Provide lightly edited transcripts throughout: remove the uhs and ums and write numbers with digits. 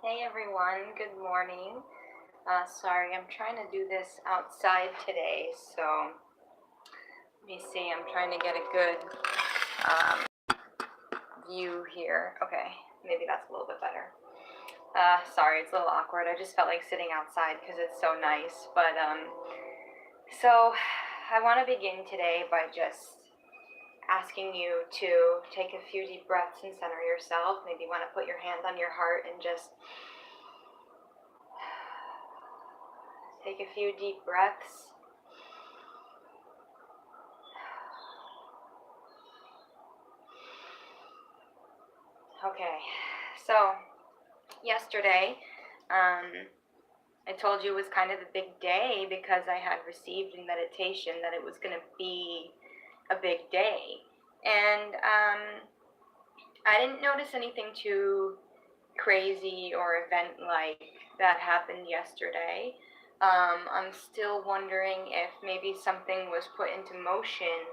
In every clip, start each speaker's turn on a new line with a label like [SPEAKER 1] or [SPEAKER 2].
[SPEAKER 1] Hey everyone, good morning. Sorry, I'm trying to do this outside today, so let me see. I'm trying to get a good um, view here. Okay, maybe that's a little bit better. Sorry, it's a little awkward. I just felt like sitting outside because it's so nice. So I want to begin today by just asking you to take a few deep breaths and center yourself. Maybe you want to put your hand on your heart and just take a few deep breaths. Okay, so yesterday, I told you it was kind of a big day because I had received in meditation that it was going to be a big day. And I didn't notice anything too crazy or event like that happened yesterday. I'm still wondering if maybe something was put into motion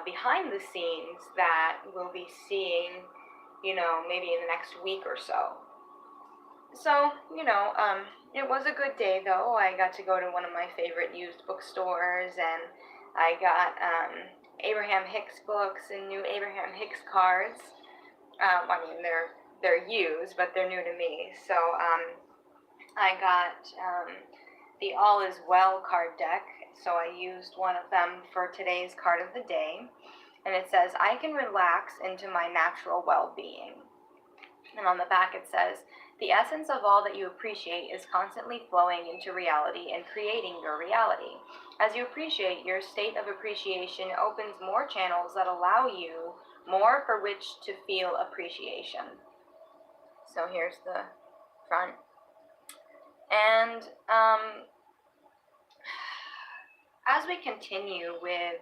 [SPEAKER 1] behind the scenes that we'll be seeing, maybe in the next week or so. So, it was a good day though. I got to go to one of my favorite used bookstores and I got Abraham Hicks books and new Abraham Hicks cards. I mean, they're used, but they're new to me. So I got the All Is Well card deck. So I used one of them for today's card of the day. And it says, I can relax into my natural well-being. And on the back it says, the essence of all that you appreciate is constantly flowing into reality and creating your reality. As you appreciate, your state of appreciation opens more channels that allow you more for which to feel appreciation. So here's the front. And as we continue with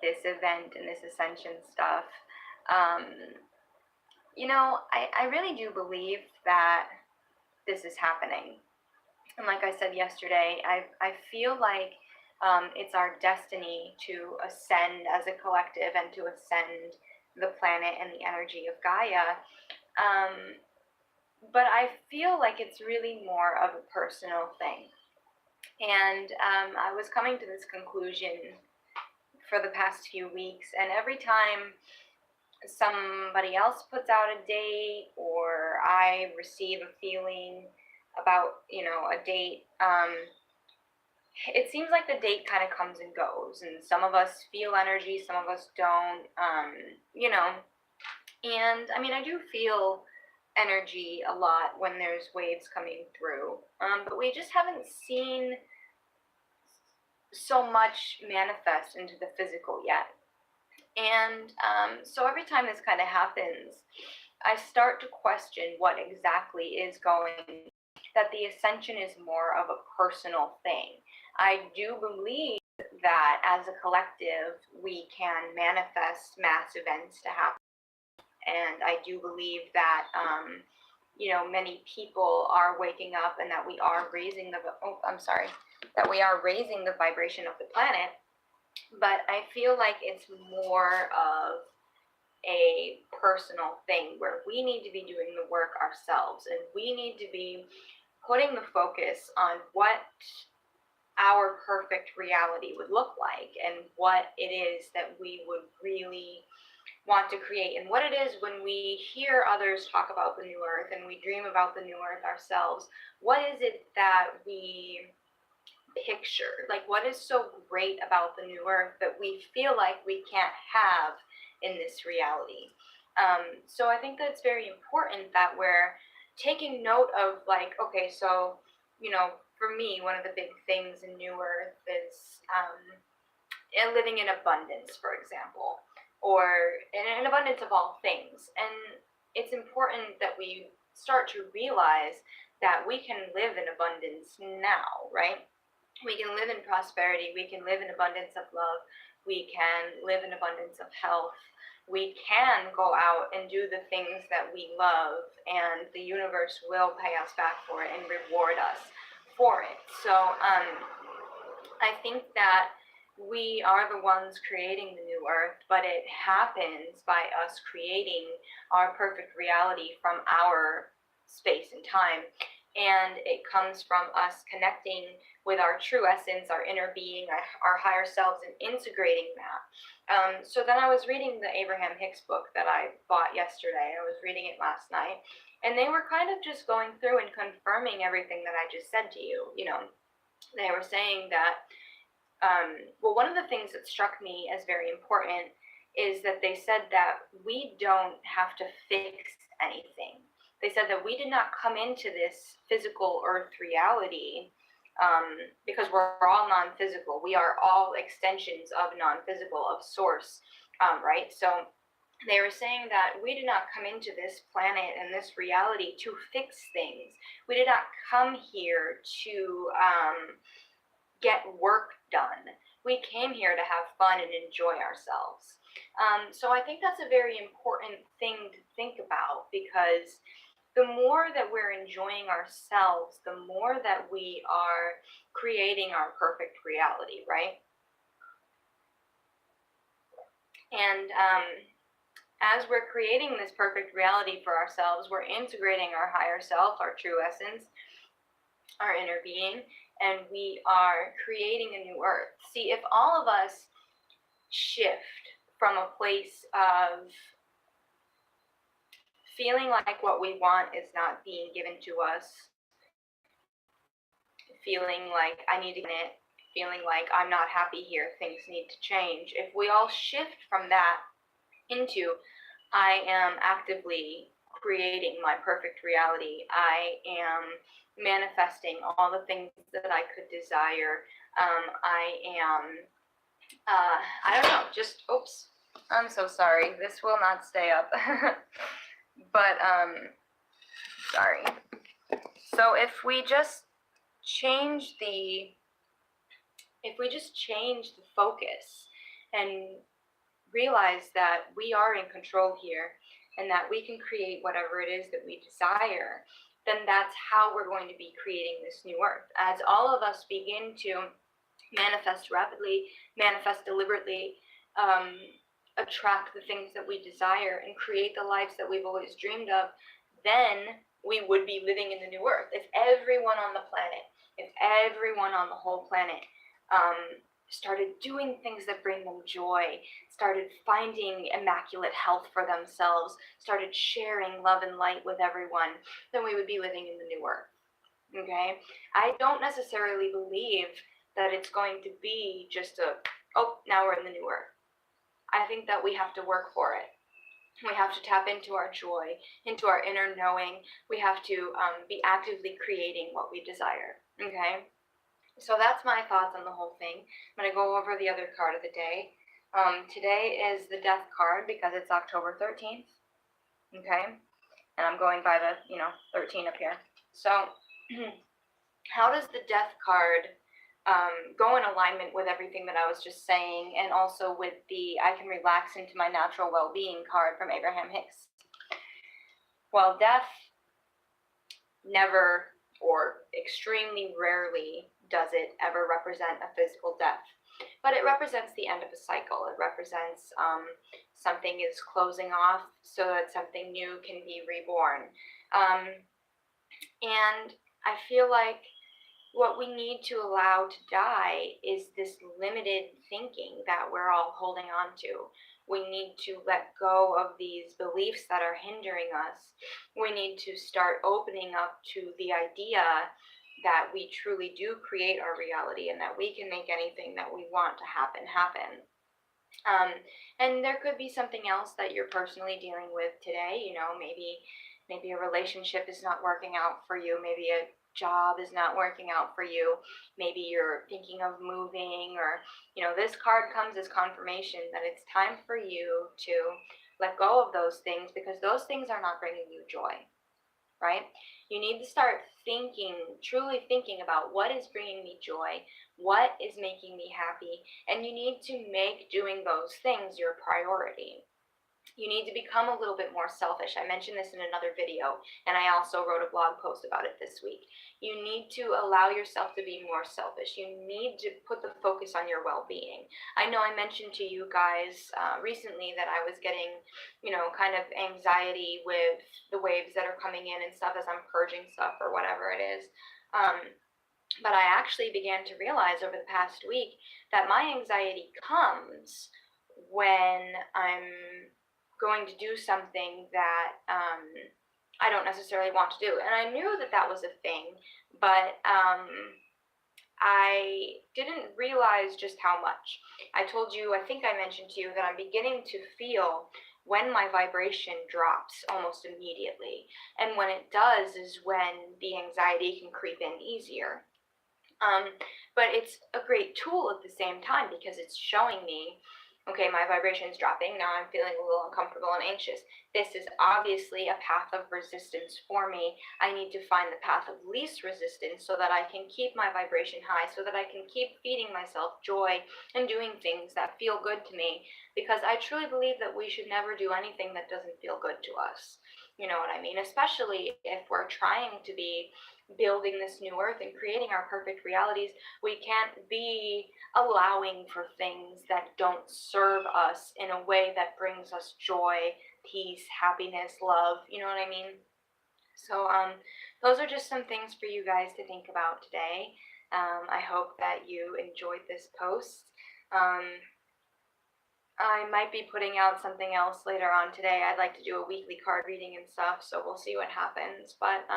[SPEAKER 1] this event and this ascension stuff, I really do believe that this is happening. And like I said yesterday, I feel like it's our destiny to ascend as a collective and to ascend the planet and the energy of Gaia. But I feel like it's really more of a personal thing. And I was coming to this conclusion for the past few weeks, and every time somebody else puts out a date or I receive a feeling about, a date, it seems like the date kind of comes and goes, and some of us feel energy, some of us don't, and I mean, I do feel energy a lot when there's waves coming through, but we just haven't seen so much manifest into the physical yet. And so every time this kind of happens, I start to question what exactly is going, that the ascension is more of a personal thing. I do believe that as a collective, we can manifest mass events to happen. And I do believe that, many people are waking up and that we are raising that we are raising the vibration of the planet. But I feel like it's more of a personal thing where we need to be doing the work ourselves and we need to be putting the focus on what our perfect reality would look like and what it is that we would really want to create, and what it is when we hear others talk about the new earth and we dream about the new earth ourselves. What is it that we picture? Like, what is so great about the new earth that we feel like we can't have in this reality? So I think that it's very important that we're taking note of, like, okay, so, for me, one of the big things in New Earth is living in abundance, for example, or in an abundance of all things. And it's important that we start to realize that we can live in abundance now, right? We can live in prosperity, we can live in abundance of love, we can live in abundance of health, we can go out and do the things that we love, and the universe will pay us back for it and reward us for it. So I think that we are the ones creating the new earth, but it happens by us creating our perfect reality from our space and time. And it comes from us connecting with our true essence, our inner being, our higher selves, and integrating that. So then I was reading the Abraham Hicks book that I bought yesterday. I was reading it last night. And they were kind of just going through and confirming everything that I just said to you. You know, they were saying that, well, one of the things that struck me as very important is that they said that we don't have to fix anything. They said that we did not come into this physical earth reality because we're all non-physical. We are all extensions of non-physical, of source, right? So they were saying that we did not come into this planet and this reality to fix things. We did not come here to get work done. We came here to have fun and enjoy ourselves. So I think that's a very important thing to think about, because the more that we're enjoying ourselves, the more that we are creating our perfect reality, right? And as we're creating this perfect reality for ourselves, we're integrating our higher self, our true essence, our inner being, and we are creating a new earth. See, if all of us shift from a place of feeling like what we want is not being given to us, feeling like I need to get it, feeling like I'm not happy here, things need to change. If we all shift from that into I am actively creating my perfect reality, I am manifesting all the things that I could desire, I am, I don't know, just, oops, I'm so sorry, this will not stay up. But, sorry. So if we just change the focus and realize that we are in control here and that we can create whatever it is that we desire, then that's how we're going to be creating this new earth. As all of us begin to manifest rapidly, manifest deliberately, attract the things that we desire and create the lives that we've always dreamed of, then we would be living in the new earth. If everyone on the planet, if everyone on the whole planet started doing things that bring them joy, started finding immaculate health for themselves, started sharing love and light with everyone, then we would be living in the new earth. Okay? I don't necessarily believe that it's going to be just now we're in the new earth. I think that we have to work for it. We have to tap into our joy, into our inner knowing. We have to be actively creating what we desire. Okay? So that's my thoughts on the whole thing. I'm going to go over the other card of the day. Today is the Death card because it's October 13th. Okay? And I'm going by the, 13 up here. So, how does the Death card go in alignment with everything that I was just saying, and also with the I can relax into my natural well-being card from Abraham Hicks? Well, death never, or extremely rarely, does it ever represent a physical death, but it represents the end of a cycle. It represents something is closing off so that something new can be reborn. And I feel like what we need to allow to die is this limited thinking that we're all holding on to. We need to let go of these beliefs that are hindering us. We need to start opening up to the idea that we truly do create our reality and that we can make anything that we want to happen. And there could be something else that you're personally dealing with today. Maybe a relationship is not working out for you. Maybe a job is not working out for you. Maybe you're thinking of moving, or this card comes as confirmation that it's time for you to let go of those things, because those things are not bringing you joy, right? You need to start truly thinking about what is bringing me joy, what is making me happy, and you need to make doing those things your priority. You need to become a little bit more selfish. I mentioned this in another video, and I also wrote a blog post about it this week. You need to allow yourself to be more selfish. You need to put the focus on your well-being. I know I mentioned to you guys recently that I was getting, kind of anxiety with the waves that are coming in and stuff as I'm purging stuff or whatever it is. But I actually began to realize over the past week that my anxiety comes when I'm going to do something that I don't necessarily want to do. And I knew that that was a thing, but I didn't realize just how much. I told you, I think I mentioned to you that I'm beginning to feel when my vibration drops almost immediately. And when it does is when the anxiety can creep in easier. But it's a great tool at the same time because it's showing me, okay, my vibration is dropping. Now I'm feeling a little uncomfortable and anxious. This is obviously a path of resistance for me. I need to find the path of least resistance so that I can keep my vibration high, so that I can keep feeding myself joy and doing things that feel good to me. Because I truly believe that we should never do anything that doesn't feel good to us. You know what I mean? Especially if we're trying to be building this new earth and creating our perfect realities, we can't be allowing for things that don't serve us in a way that brings us joy, peace, happiness, love. You know what I mean? So, those are just some things for you guys to think about today. I hope that you enjoyed this post. I might be putting out something else later on today. I'd like to do a weekly card reading and stuff, so we'll see what happens. But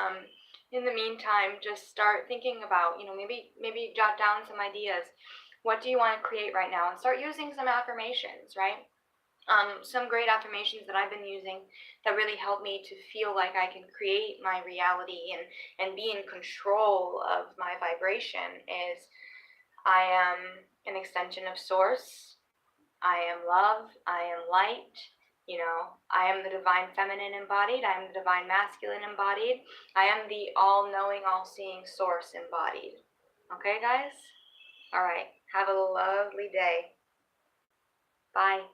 [SPEAKER 1] in the meantime, just start thinking about, maybe jot down some ideas. What do you want to create right now? And start using some affirmations, right? Some great affirmations that I've been using that really help me to feel like I can create my reality and be in control of my vibration is, I am an extension of Source. I am love, I am light, I am the divine feminine embodied, I am the divine masculine embodied, I am the all-knowing, all-seeing source embodied. Okay, guys? All right, have a lovely day. Bye.